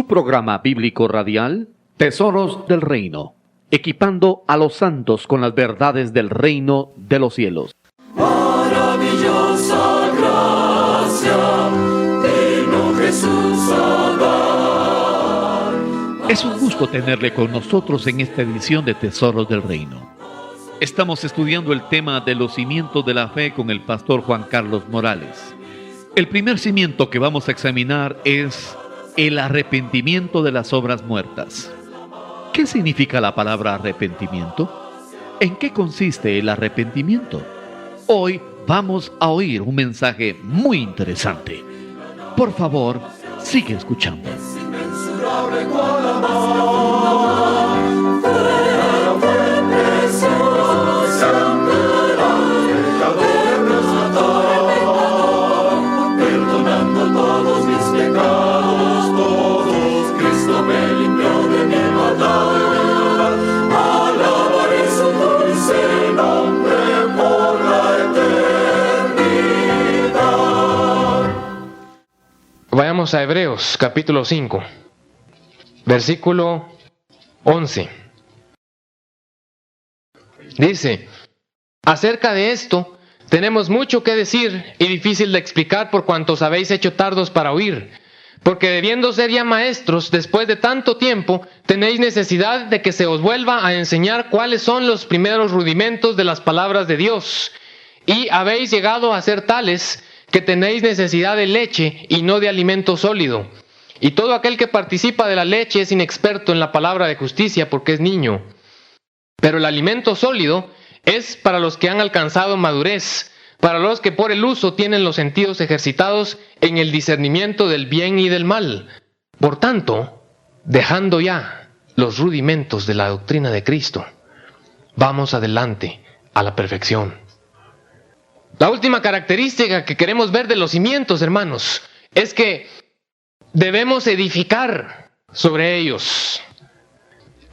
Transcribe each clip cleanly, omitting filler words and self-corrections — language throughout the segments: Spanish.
su programa bíblico radial, Tesoros del Reino, equipando a los santos con las verdades del reino de los cielos. Maravillosa gracia, vino Jesús a dar. Es un gusto tenerle con nosotros en esta edición de Tesoros del Reino. Estamos estudiando el tema de los cimientos de la fe con el pastor Juan Carlos Morales. El primer cimiento que vamos a examinar es el arrepentimiento de las obras muertas. ¿Qué significa la palabra arrepentimiento? ¿En qué consiste el arrepentimiento? Hoy vamos a oír un mensaje muy interesante. Por favor, sigue escuchando. Vayamos a Hebreos capítulo 5, versículo 11. Dice: acerca de esto tenemos mucho que decir y difícil de explicar por cuanto os habéis hecho tardos para oír, porque debiendo ser ya maestros después de tanto tiempo, tenéis necesidad de que se os vuelva a enseñar cuáles son los primeros rudimentos de las palabras de Dios, y habéis llegado a ser tales que tenéis necesidad de leche y no de alimento sólido. Y todo aquel que participa de la leche es inexperto en la palabra de justicia porque es niño. Pero el alimento sólido es para los que han alcanzado madurez, para los que por el uso tienen los sentidos ejercitados en el discernimiento del bien y del mal. Por tanto, dejando ya los rudimentos de la doctrina de Cristo, vamos adelante a la perfección. La última característica que queremos ver de los cimientos, hermanos, es que debemos edificar sobre ellos.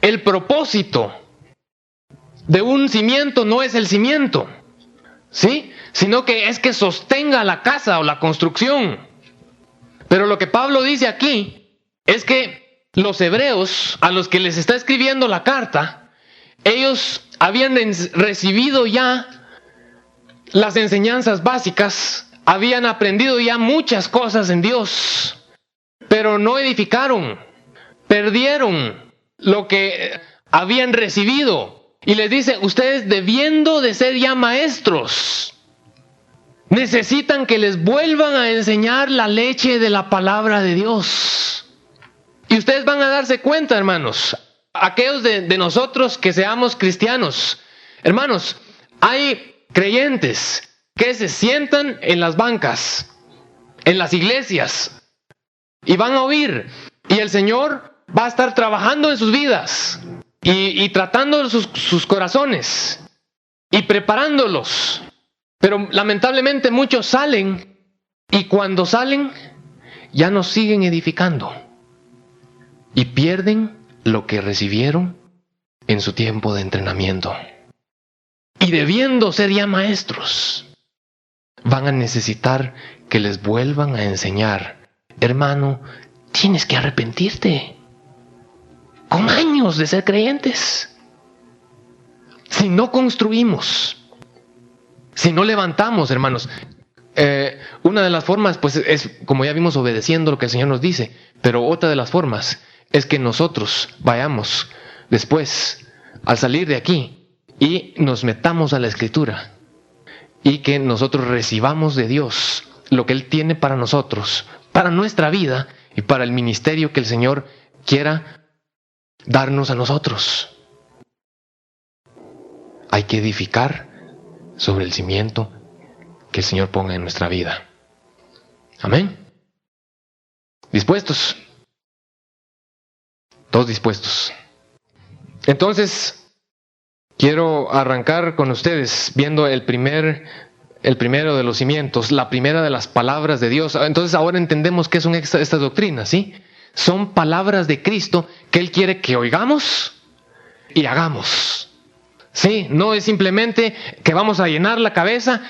El propósito de un cimiento no es el cimiento, ¿sí? Sino que es que sostenga la casa o la construcción. Pero lo que Pablo dice aquí es que los hebreos, a los que les está escribiendo la carta, ellos habían recibido ya las enseñanzas básicas, habían aprendido ya muchas cosas en Dios, pero no edificaron, perdieron lo que habían recibido. Y les dice: ustedes, debiendo de ser ya maestros, necesitan que les vuelvan a enseñar la leche de la palabra de Dios. Y ustedes van a darse cuenta, hermanos, aquellos de nosotros que seamos cristianos, hermanos, hay creyentes que se sientan en las bancas, en las iglesias, y van a oír, y el Señor va a estar trabajando en sus vidas, y tratando sus corazones, y preparándolos. Pero lamentablemente muchos salen, y cuando salen, ya no siguen edificando, y pierden lo que recibieron en su tiempo de entrenamiento. Y debiendo ser ya maestros, van a necesitar que les vuelvan a enseñar: hermano, tienes que arrepentirte. Con años de ser creyentes. Si no construimos, si no levantamos, hermanos, una de las formas, pues, es, como ya vimos, obedeciendo lo que el Señor nos dice. Pero otra de las formas es que nosotros vayamos después, al salir de aquí, y nos metamos a la Escritura, y que nosotros recibamos de Dios lo que Él tiene para nosotros, para nuestra vida y para el ministerio que el Señor quiera darnos a nosotros. Hay que edificar sobre el cimiento que el Señor ponga en nuestra vida. Amén. ¿Dispuestos? Todos dispuestos. Entonces, quiero arrancar con ustedes viendo el primero de los cimientos, la primera de las palabras de Dios. Entonces ahora entendemos qué son estas doctrinas, ¿sí? Son palabras de Cristo que Él quiere que oigamos y hagamos. Sí, no es simplemente que vamos a llenar la cabeza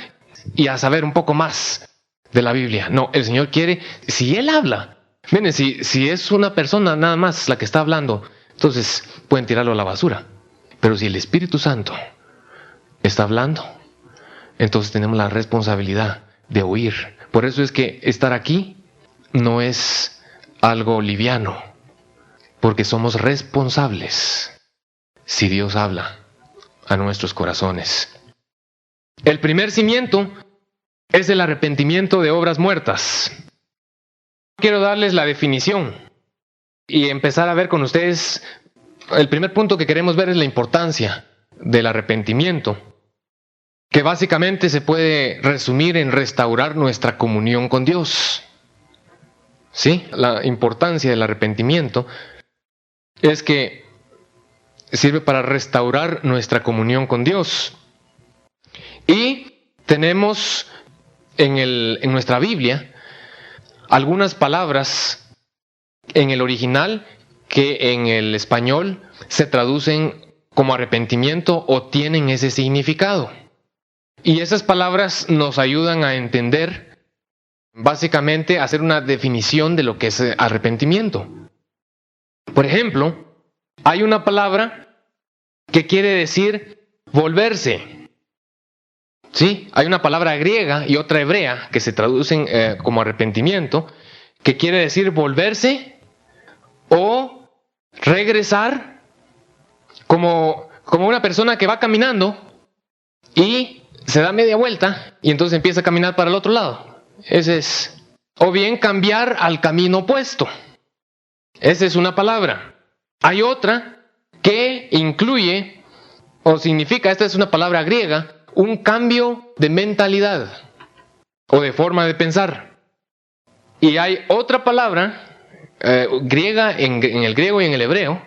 y a saber un poco más de la Biblia. No, el Señor quiere, si Él habla, Miren, si es una persona nada más la que está hablando, entonces pueden tirarlo a la basura. Pero si el Espíritu Santo está hablando, entonces tenemos la responsabilidad de oír. Por eso es que estar aquí no es algo liviano, porque somos responsables si Dios habla a nuestros corazones. El primer cimiento es el arrepentimiento de obras muertas. Quiero darles la definición y empezar a ver con ustedes. El primer punto que queremos ver es la importancia del arrepentimiento, que básicamente se puede resumir en restaurar nuestra comunión con Dios. ¿Sí? La importancia del arrepentimiento es que sirve para restaurar nuestra comunión con Dios. Y tenemos en nuestra Biblia algunas palabras en el original que en el español se traducen como arrepentimiento o tienen ese significado. Y esas palabras nos ayudan a entender, básicamente, a hacer una definición de lo que es arrepentimiento. Por ejemplo, hay una palabra que quiere decir volverse. ¿Sí? Hay una palabra griega y otra hebrea que se traducen como arrepentimiento, que quiere decir volverse o regresar, como una persona que va caminando y se da media vuelta y entonces empieza a caminar para el otro lado. Ese es. O bien cambiar al camino opuesto. Esa es una palabra. Hay otra que incluye o significa, esta es una palabra griega, un cambio de mentalidad o de forma de pensar. Y hay otra palabra griega en el griego y en el hebreo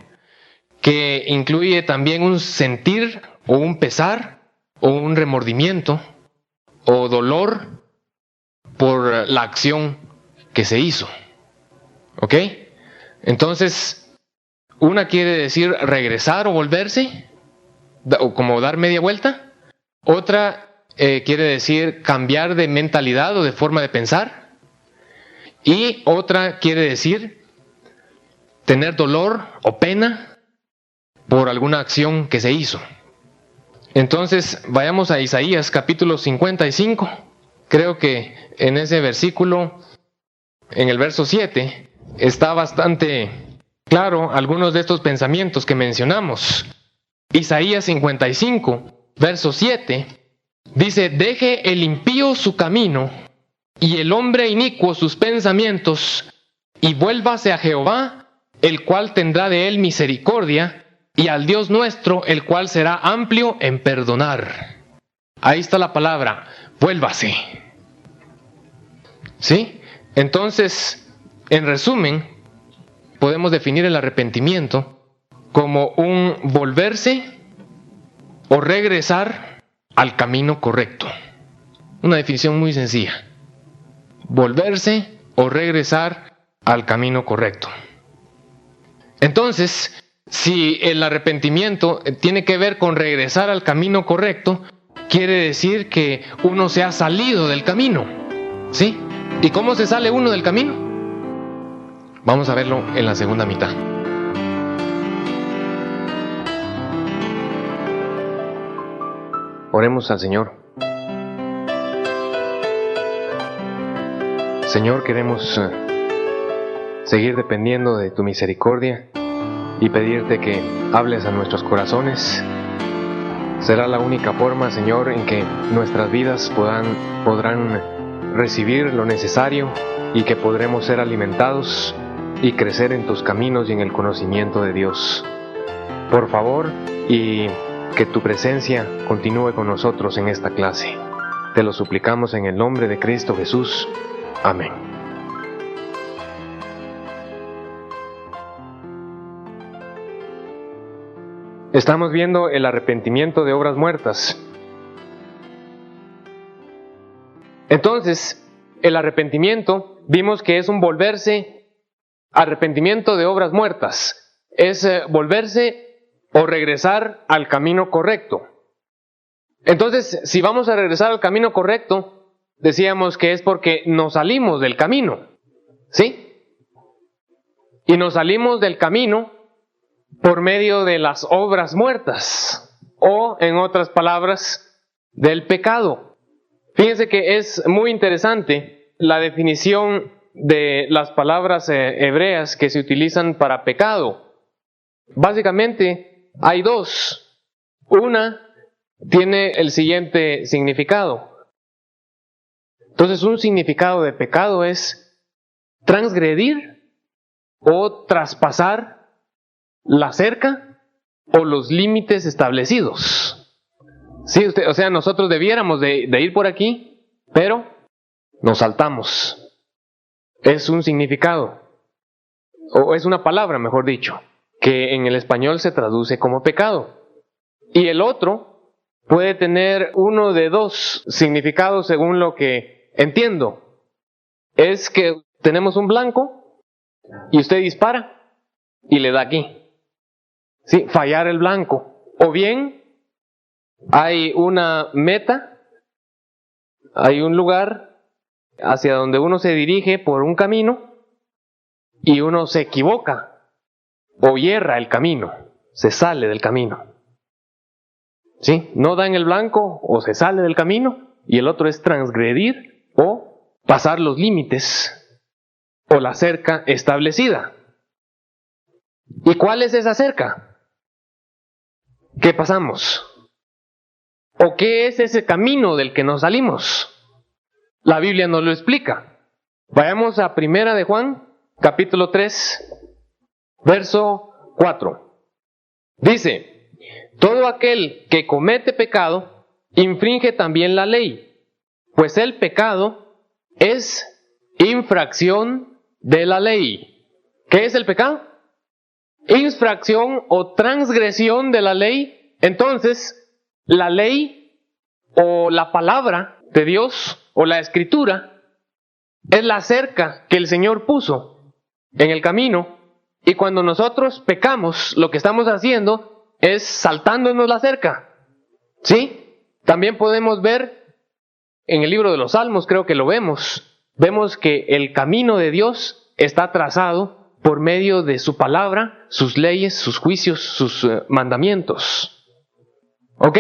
que incluye también un sentir o un pesar o un remordimiento o dolor por la acción que se hizo. ¿Ok? Entonces, una quiere decir regresar o volverse, o como dar media vuelta. Otra quiere decir cambiar de mentalidad o de forma de pensar. Y otra quiere decir tener dolor o pena por alguna acción que se hizo. Entonces, vayamos a Isaías capítulo 55. Creo que en ese versículo, en el verso 7, está bastante claro algunos de estos pensamientos que mencionamos. Isaías 55. Verso 7, dice, deje el impío su camino, y el hombre inicuo sus pensamientos, y vuélvase a Jehová, el cual tendrá de él misericordia, y al Dios nuestro, el cual será amplio en perdonar. Ahí está la palabra, vuélvase. ¿Sí? Entonces, en resumen, podemos definir el arrepentimiento como un volverse o regresar al camino correcto. Una definición muy sencilla. Volverse o regresar al camino correcto. Entonces, si el arrepentimiento tiene que ver con regresar al camino correcto, quiere decir que uno se ha salido del camino. ¿Sí? ¿Y cómo se sale uno del camino? Vamos a verlo en la segunda mitad. Oremos al Señor. Señor, queremos seguir dependiendo de tu misericordia y pedirte que hables a nuestros corazones. Será la única forma, Señor, en que nuestras vidas podrán recibir lo necesario y que podremos ser alimentados y crecer en tus caminos y en el conocimiento de Dios. Por favor, y que tu presencia continúe con nosotros en esta clase. Te lo suplicamos en el nombre de Cristo Jesús. Amén. Estamos viendo el arrepentimiento de obras muertas. Entonces, el arrepentimiento, vimos que es un volverse, arrepentimiento de obras muertas. Es volverse o regresar al camino correcto. Entonces, si vamos a regresar al camino correcto, decíamos que es porque nos salimos del camino. ¿Sí? y nos salimos del camino por medio de las obras muertas, o en otras palabras, del pecado. Fíjense que es muy interesante la definición de las palabras hebreas que se utilizan para pecado. Básicamente hay dos. Una tiene el siguiente significado. Entonces, un significado de pecado es transgredir o traspasar la cerca o los límites establecidos. Sí, o sea, nosotros debiéramos de ir por aquí, pero nos saltamos. Es un significado, o es una palabra, mejor dicho, que en el español se traduce como pecado. Y el otro puede tener uno de dos significados según lo que entiendo. Es que tenemos un blanco y usted dispara y le da aquí. Sí, fallar el blanco. O bien hay una meta, hay un lugar hacia donde uno se dirige por un camino y uno se equivoca o hierra el camino, se sale del camino. ¿Sí? No da en el blanco o se sale del camino, y el otro es transgredir o pasar los límites o la cerca establecida. ¿Y cuál es esa cerca? ¿Qué pasamos? ¿O qué es ese camino del que nos salimos? La Biblia nos lo explica. Vayamos a 1 de Juan, capítulo 3, verso 4. Dice: todo aquel que comete pecado, infringe también la ley, pues el pecado es infracción de la ley. ¿Qué es el pecado? Infracción o transgresión de la ley. Entonces, la ley o la palabra de Dios o la escritura es la cerca que el Señor puso en el camino, y cuando nosotros pecamos, lo que estamos haciendo es saltándonos la cerca. ¿Sí? También podemos ver en el libro de los Salmos, creo que lo vemos que el camino de Dios está trazado por medio de su palabra, sus leyes, sus juicios, sus mandamientos. ¿Ok?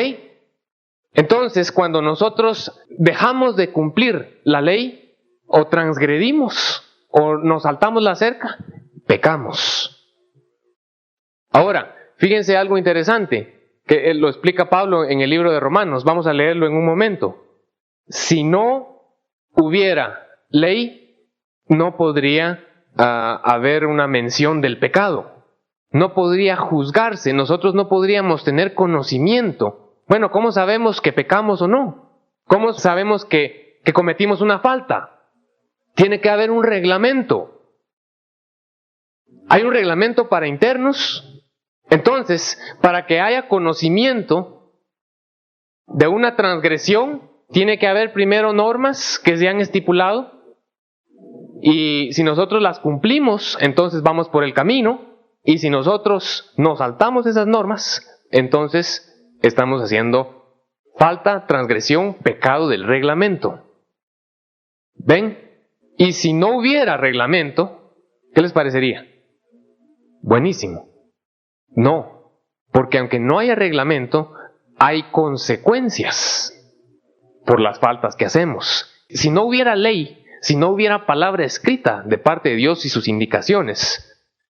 Entonces, cuando nosotros dejamos de cumplir la ley, o transgredimos, o nos saltamos la cerca, pecamos. Ahora, fíjense algo interesante, que lo explica Pablo en el libro de Romanos. Vamos a leerlo en un momento. Si no hubiera ley, no podría haber una mención del pecado. No podría juzgarse, nosotros no podríamos tener conocimiento. Bueno, ¿cómo sabemos que pecamos o no? ¿Cómo sabemos que cometimos una falta? Tiene que haber un reglamento. Hay un reglamento para internos. Entonces, para que haya conocimiento de una transgresión, tiene que haber primero normas que se han estipulado. Y si nosotros las cumplimos, entonces vamos por el camino. Y si nosotros nos saltamos esas normas, entonces estamos haciendo falta, transgresión, pecado del reglamento. ¿Ven? Y si no hubiera reglamento, ¿qué les parecería? Buenísimo. No, porque aunque no haya reglamento, hay consecuencias por las faltas que hacemos. Si no hubiera ley, si no hubiera palabra escrita de parte de Dios y sus indicaciones,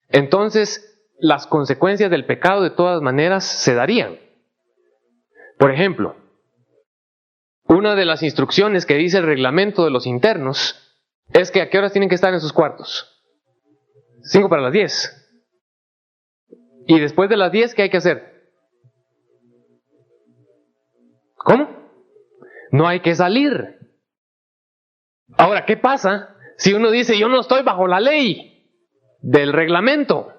entonces las consecuencias del pecado de todas maneras se darían. Por ejemplo, una de las instrucciones que dice el reglamento de los internos es que ¿a qué horas tienen que estar en sus cuartos? 5 para las 10. Y después de las 10, ¿qué hay que hacer? ¿Cómo? No hay que salir. Ahora, ¿qué pasa si uno dice, yo no estoy bajo la ley del reglamento,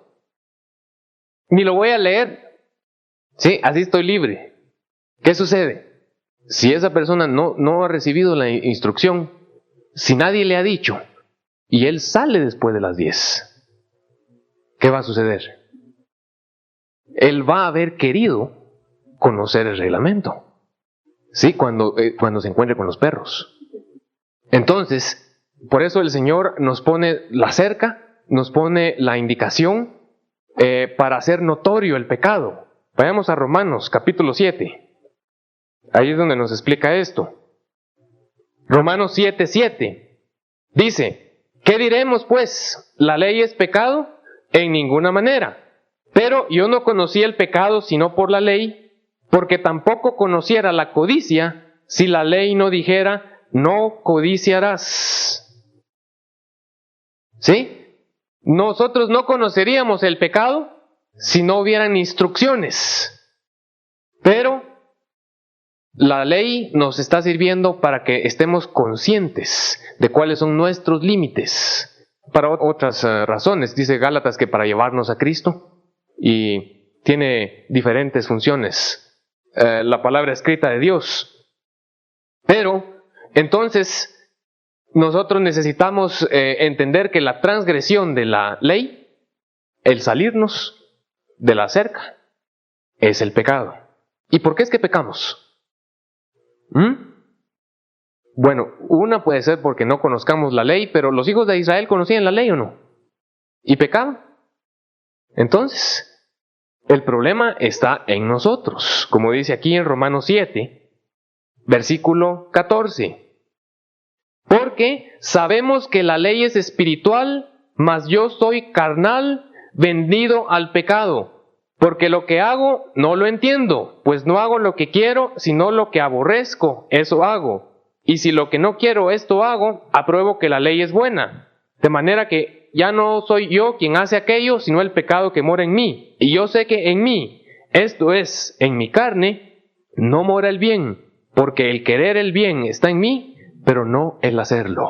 ni lo voy a leer? Sí, así estoy libre. ¿Qué sucede? Si esa persona no ha recibido la instrucción, si nadie le ha dicho, y él sale después de las 10, ¿qué va a suceder? Él va a haber querido conocer el reglamento. Sí, cuando se encuentre con los perros. Entonces, por eso el Señor nos pone la cerca, nos pone la indicación para hacer notorio el pecado. Vayamos a Romanos capítulo 7. Ahí es donde nos explica esto. Romanos 7:7 dice: ¿qué diremos pues? ¿La ley es pecado? En ninguna manera. Pero yo no conocí el pecado sino por la ley, porque tampoco conociera la codicia si la ley no dijera: no codiciarás. ¿Sí? Nosotros no conoceríamos el pecado si no hubieran instrucciones. Pero la ley nos está sirviendo para que estemos conscientes de cuáles son nuestros límites. Para otras razones, dice Gálatas que para llevarnos a Cristo, y tiene diferentes funciones la palabra escrita de Dios. Pero entonces nosotros necesitamos entender que la transgresión de la ley, el salirnos de la cerca, es el pecado. ¿Y por qué es que pecamos? Bueno, una puede ser porque no conozcamos la ley, pero los hijos de Israel conocían la ley ¿o no? ¿Y pecaban? Entonces, el problema está en nosotros, como dice aquí en Romanos 7, versículo 14. Porque sabemos que la ley es espiritual, mas yo soy carnal, vendido al pecado. Porque lo que hago no lo entiendo, pues no hago lo que quiero, sino lo que aborrezco, eso hago. Y si lo que no quiero, esto hago, apruebo que la ley es buena. De manera que ya no soy yo quien hace aquello, sino el pecado que mora en mí. Y yo sé que en mí, esto es, en mi carne, no mora el bien, porque el querer el bien está en mí, pero no el hacerlo.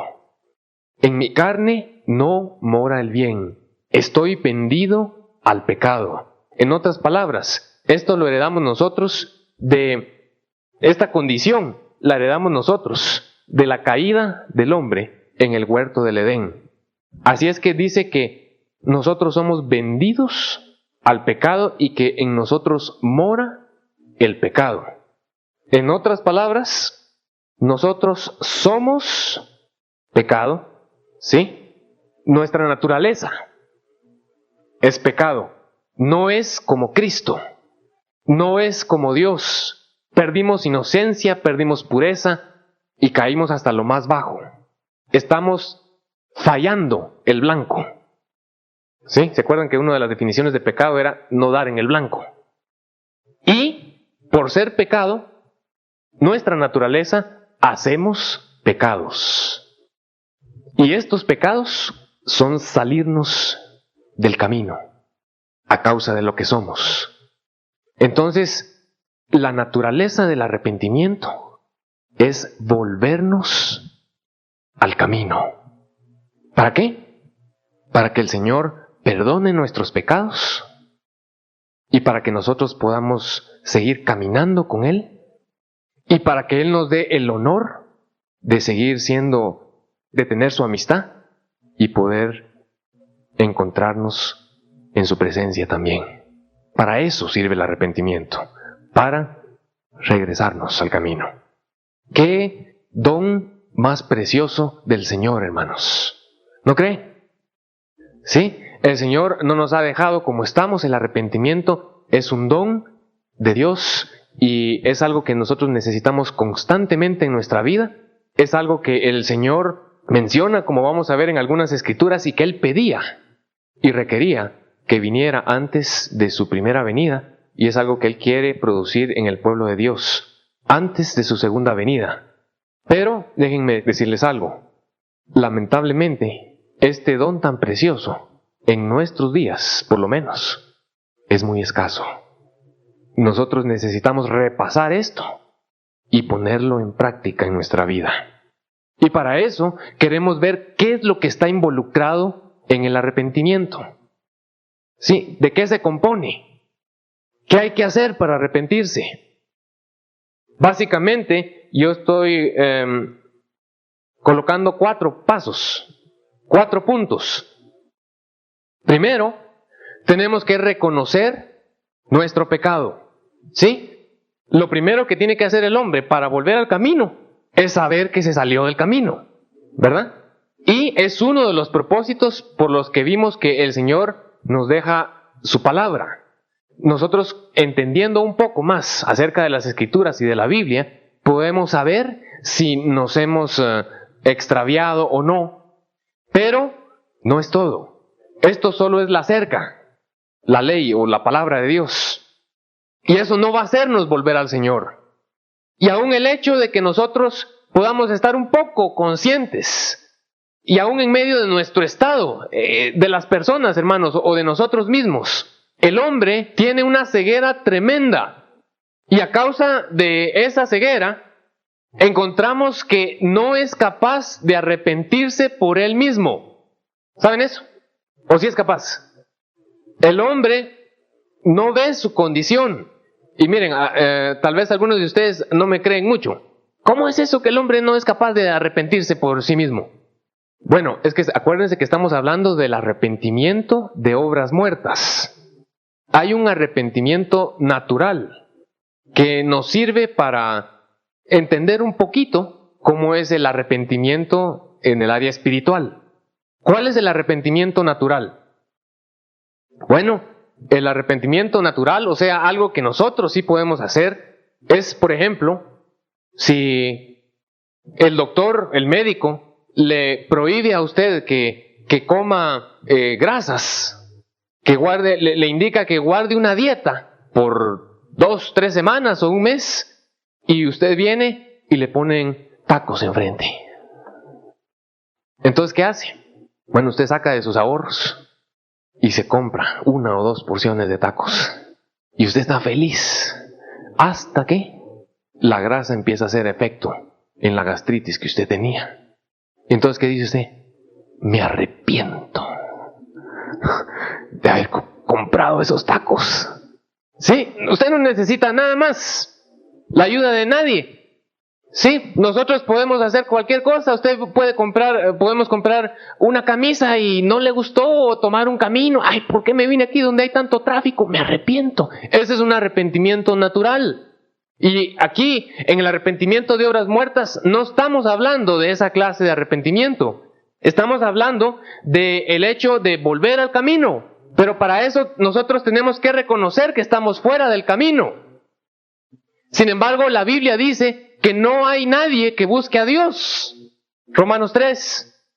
En mi carne no mora el bien. Estoy vendido al pecado. En otras palabras, esto lo heredamos nosotros de esta condición. La heredamos nosotros de la caída del hombre en el huerto del Edén. Así es que dice que nosotros somos vendidos al pecado y que en nosotros mora el pecado. En otras palabras, nosotros somos pecado, ¿sí? Nuestra naturaleza es pecado. No es como Cristo, no es como Dios. Perdimos inocencia, perdimos pureza y caímos hasta lo más bajo. Estamos fallando el blanco. ¿Sí? ¿Se acuerdan que una de las definiciones de pecado era no dar en el blanco? Y por ser pecado, nuestra naturaleza, hacemos pecados. Y estos pecados son salirnos del camino a causa de lo que somos. Entonces, la naturaleza del arrepentimiento es volvernos al camino. ¿Para qué? Para que el Señor perdone nuestros pecados y para que nosotros podamos seguir caminando con Él y para que Él nos dé el honor de seguir de tener su amistad y poder encontrarnos en su presencia también. Para eso sirve el arrepentimiento, para regresarnos al camino. ¡Qué don más precioso del Señor, hermanos! ¿No cree? Sí, el Señor no nos ha dejado como estamos. El arrepentimiento es un don de Dios y es algo que nosotros necesitamos constantemente en nuestra vida. Es algo que el Señor menciona, como vamos a ver en algunas escrituras, y que Él pedía y requería que viniera antes de su primera venida. Y es algo que Él quiere producir en el pueblo de Dios antes de su segunda venida. Pero déjenme decirles algo. Lamentablemente, este don tan precioso, en nuestros días, por lo menos, es muy escaso. Nosotros necesitamos repasar esto y ponerlo en práctica en nuestra vida. Y para eso queremos ver qué es lo que está involucrado en el arrepentimiento. Sí, ¿de qué se compone? ¿Qué hay que hacer para arrepentirse? Básicamente, yo estoy colocando 4 pasos, 4 puntos. Primero, tenemos que reconocer nuestro pecado. ¿Sí? Lo primero que tiene que hacer el hombre para volver al camino es saber que se salió del camino, ¿verdad? Y es uno de los propósitos por los que vimos que el Señor nos deja su palabra. Nosotros, entendiendo un poco más acerca de las Escrituras y de la Biblia, podemos saber si nos hemos extraviado o no. Pero no es todo. Esto solo es la cerca, la ley o la palabra de Dios. Y eso no va a hacernos volver al Señor. Y aún el hecho de que nosotros podamos estar un poco conscientes, y aún en medio de nuestro estado, de las personas, hermanos, o de nosotros mismos, el hombre tiene una ceguera tremenda. Y a causa de esa ceguera, encontramos que no es capaz de arrepentirse por él mismo. ¿Saben eso? ¿O sí es capaz? El hombre no ve su condición. Y miren, tal vez algunos de ustedes no me creen mucho. ¿Cómo es eso que el hombre no es capaz de arrepentirse por sí mismo? Bueno, es que acuérdense que estamos hablando del arrepentimiento de obras muertas. Hay un arrepentimiento natural que nos sirve para entender un poquito cómo es el arrepentimiento en el área espiritual. ¿Cuál es el arrepentimiento natural? Bueno, el arrepentimiento natural, o sea, algo que nosotros sí podemos hacer, es, por ejemplo, si el doctor, el médico, le prohíbe a usted que coma grasas, que guarde, le indica que guarde una dieta por 2, 3 semanas o un mes, y usted viene y le ponen tacos enfrente. Entonces, ¿qué hace? Bueno, usted saca de sus ahorros y se compra 1 o 2 porciones de tacos. Y usted está feliz hasta que la grasa empieza a hacer efecto en la gastritis que usted tenía. Entonces, ¿qué dice usted? Me arrepiento de haber comprado esos tacos. Sí, usted no necesita nada más la ayuda de nadie. Sí, nosotros podemos hacer cualquier cosa. Usted podemos comprar una camisa y no le gustó, o tomar un camino. Ay, ¿por qué me vine aquí donde hay tanto tráfico? Me arrepiento. Ese es un arrepentimiento natural. Y aquí, en el arrepentimiento de obras muertas, no estamos hablando de esa clase de arrepentimiento. Estamos hablando del hecho de volver al camino. Pero para eso nosotros tenemos que reconocer que estamos fuera del camino. Sin embargo, la Biblia dice que no hay nadie que busque a Dios. Romanos 3.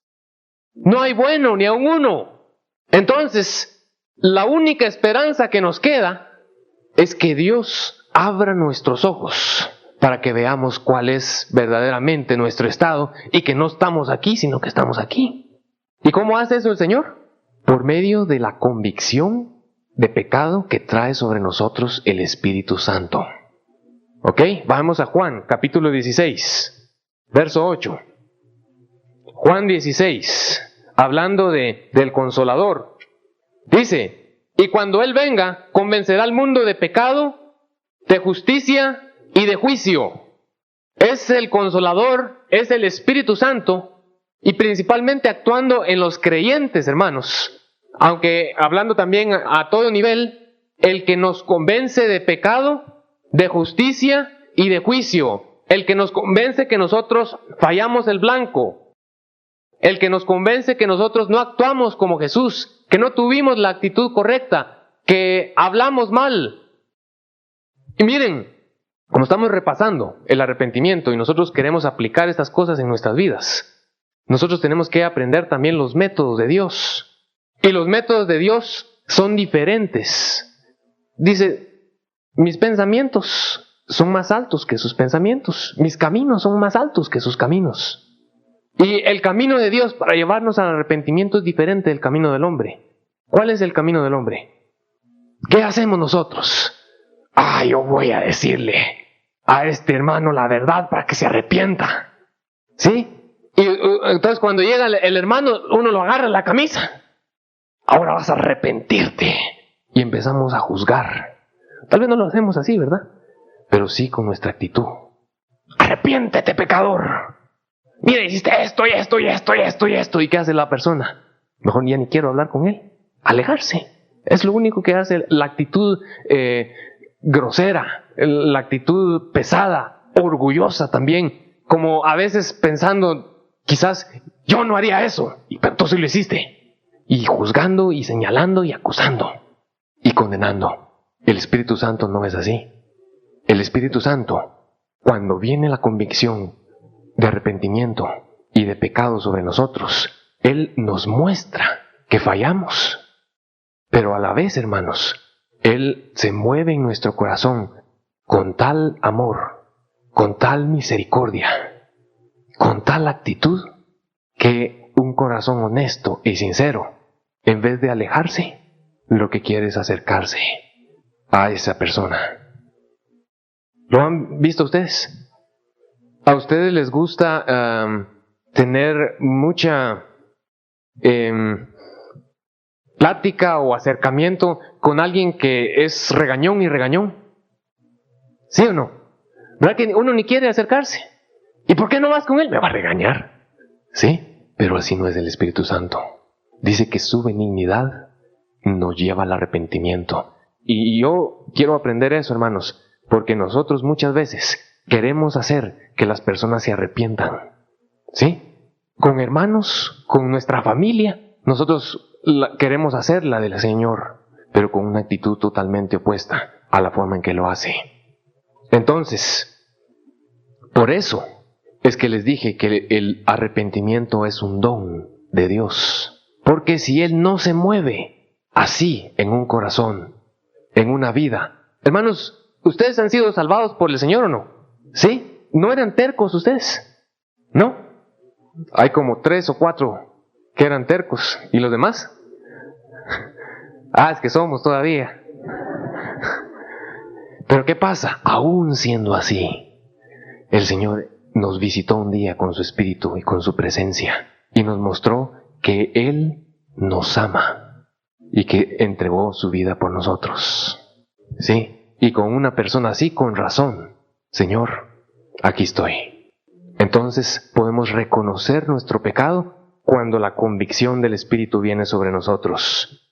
No hay bueno ni aun uno. Entonces, la única esperanza que nos queda es que Dios abra nuestros ojos para que veamos cuál es verdaderamente nuestro estado y que no estamos aquí, sino que estamos aquí. ¿Y cómo hace eso el Señor? Por medio de la convicción de pecado que trae sobre nosotros el Espíritu Santo. ¿Ok? Vamos a Juan, capítulo 16, verso 8. Juan 16, hablando del Consolador. Dice, y cuando Él venga, convencerá al mundo de pecado, de justicia y de juicio. Es el Consolador, es el Espíritu Santo, y principalmente actuando en los creyentes, hermanos, aunque hablando también a todo nivel, el que nos convence de pecado, de justicia y de juicio, el que nos convence que nosotros fallamos el blanco, el que nos convence que nosotros no actuamos como Jesús, que no tuvimos la actitud correcta, que hablamos mal. Y miren, como estamos repasando el arrepentimiento y nosotros queremos aplicar estas cosas en nuestras vidas, nosotros tenemos que aprender también los métodos de Dios. Y los métodos de Dios son diferentes. Dice, mis pensamientos son más altos que sus pensamientos. Mis caminos son más altos que sus caminos. Y el camino de Dios para llevarnos al arrepentimiento es diferente del camino del hombre. ¿Cuál es el camino del hombre? ¿Qué hacemos nosotros? Yo voy a decirle a este hermano la verdad para que se arrepienta. ¿Sí? Y entonces cuando llega el hermano, uno lo agarra en la camisa. Ahora vas a arrepentirte. Y empezamos a juzgar. Tal vez no lo hacemos así, ¿verdad? Pero sí con nuestra actitud. Arrepiéntete, pecador. Mira, hiciste esto y esto y esto y esto y esto. ¿Y qué hace la persona? Mejor ya ni quiero hablar con él. Alejarse. Es lo único que hace la actitud grosera, la actitud pesada, orgullosa también. Como a veces pensando, quizás, yo no haría eso, pero tú sí lo hiciste. Y juzgando y señalando y acusando y condenando. El Espíritu Santo no es así. El Espíritu Santo, cuando viene la convicción de arrepentimiento y de pecado sobre nosotros, Él nos muestra que fallamos. Pero a la vez, hermanos, Él se mueve en nuestro corazón con tal amor, con tal misericordia, con tal actitud, que un corazón honesto y sincero, en vez de alejarse, lo que quiere es acercarse a esa persona. ¿Lo han visto ustedes? ¿A ustedes les gusta tener mucha plática o acercamiento con alguien que es regañón y regañón? ¿Sí o no? ¿Verdad que uno ni quiere acercarse? ¿Y por qué no vas con él? Me va a regañar. Sí, pero así no es el Espíritu Santo. Dice que su benignidad nos lleva al arrepentimiento. Y yo quiero aprender eso, hermanos, porque nosotros muchas veces queremos hacer que las personas se arrepientan. ¿Sí? Con hermanos, con nuestra familia, nosotros queremos hacer la del Señor, pero con una actitud totalmente opuesta a la forma en que lo hace. Entonces, por eso es que les dije que el arrepentimiento es un don de Dios. Porque si Él no se mueve así en un corazón, en una vida. Hermanos, ¿ustedes han sido salvados por el Señor o no? ¿Sí? ¿No eran tercos ustedes? ¿No? Hay como 3 o 4 que eran tercos. ¿Y los demás? Es que somos todavía. Pero ¿qué pasa? Aún siendo así, el Señor nos visitó un día con su Espíritu y con su presencia y nos mostró que Él nos ama y que entregó su vida por nosotros. Sí, y con una persona así, con razón, Señor, aquí estoy. Entonces podemos reconocer nuestro pecado cuando la convicción del Espíritu viene sobre nosotros.